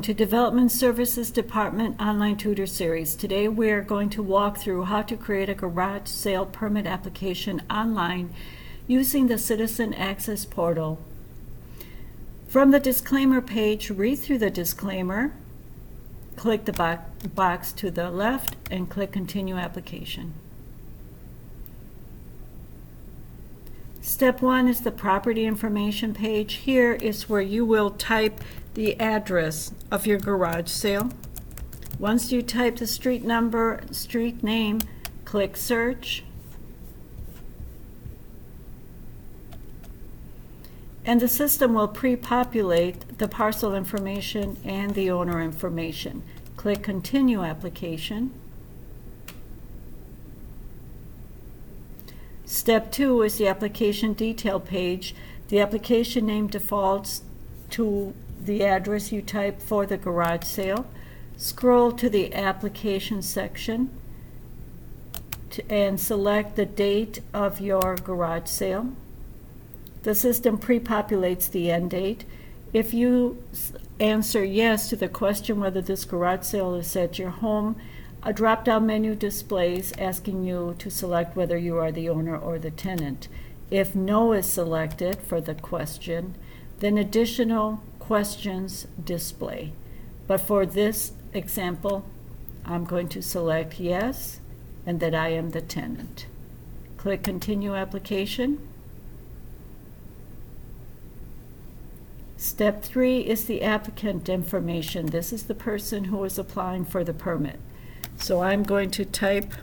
to Development Services Department Online Tutor Series. Today we are going to walk through how to create a garage sale permit application online using the Citizen Access Portal. From the disclaimer page, read through the disclaimer, click the box to the left, and click Continue Application. Step 1 is the property information page. Here is where you will type the address of your garage sale. Once you type the street number, street name, click Search. And the system will pre-populate the parcel information and the owner information. Click Continue Application. Step 2 is the application detail page. The application name defaults to the address you type for the garage sale. Scroll to the application section and select the date of your garage sale. The system pre-populates the end date. If you answer yes to the question whether this garage sale is at your home, a drop-down menu displays asking you to select whether you are the owner or the tenant. If no is selected for the question, then additional questions display. But for this example, I'm going to select yes and that I am the tenant. Click Continue Application. Step 3 is the applicant information. This is the person who is applying for the permit. So I'm going to type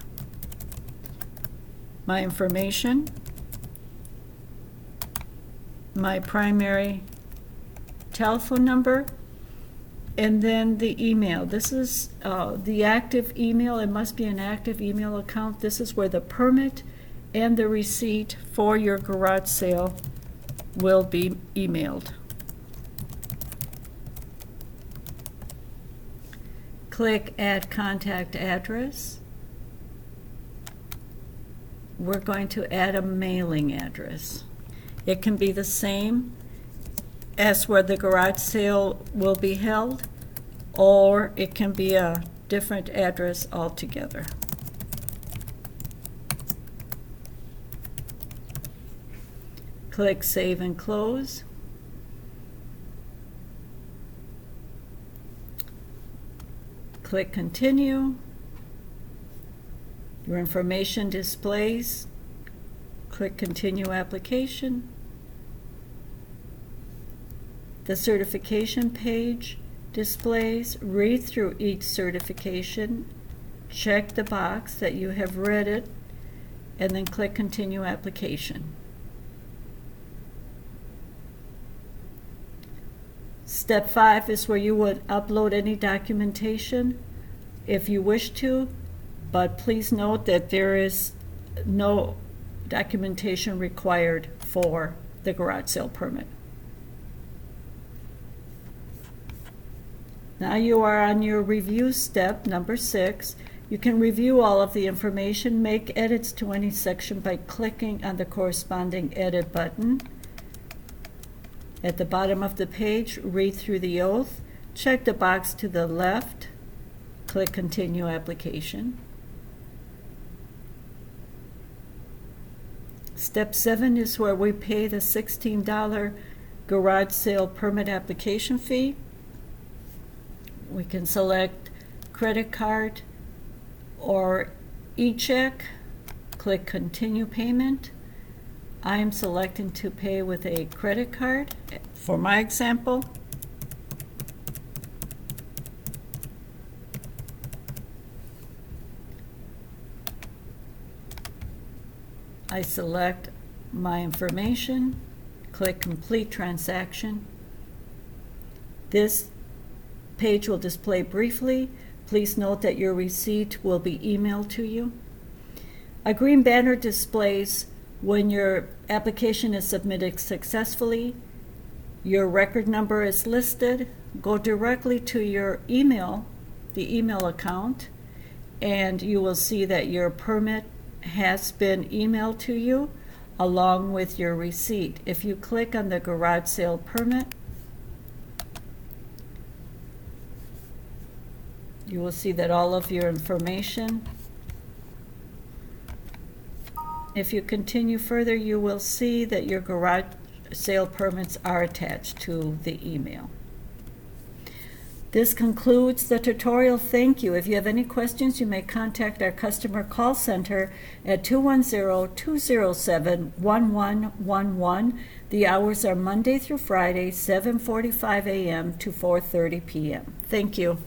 my information, my primary telephone number, and then the email. This is the active email. It must be an active email account. This is where the permit and the receipt for your garage sale will be emailed. Click Add Contact Address. We're going to add a mailing address. It can be the same as where the garage sale will be held, or it can be a different address altogether. Click Save and Close. Click Continue. Your information displays. Click Continue Application. The certification page displays. Read through each certification. Check the box that you have read it, and then click Continue Application. Step 5 is where you would upload any documentation if you wish to, but please note that there is no documentation required for the garage sale permit. Now you are on your review step, number 6. You can review all of the information, make edits to any section by clicking on the corresponding edit button. At the bottom of the page, read through the oath, check the box to the left, click Continue Application. Step 7 is where we pay the $16 garage sale permit application fee. We can select credit card or e-check, click Continue Payment. I am selecting to pay with a credit card. For my example, I select my information, click Complete Transaction. This page will display briefly. Please note that your receipt will be emailed to you. A green banner displays when your application is submitted successfully. Your record number is listed. Go directly to your email, the email account, and you will see that your permit has been emailed to you along with your receipt. If you click on the garage sale permit, You will see that all of your information. If you continue further, you will see that your garage sale permits are attached to the email. This concludes the tutorial. Thank you. If you have any questions, you may contact our customer call center at 210-207-1111. The hours are Monday through Friday, 7:45 a.m. to 4:30 p.m. Thank you.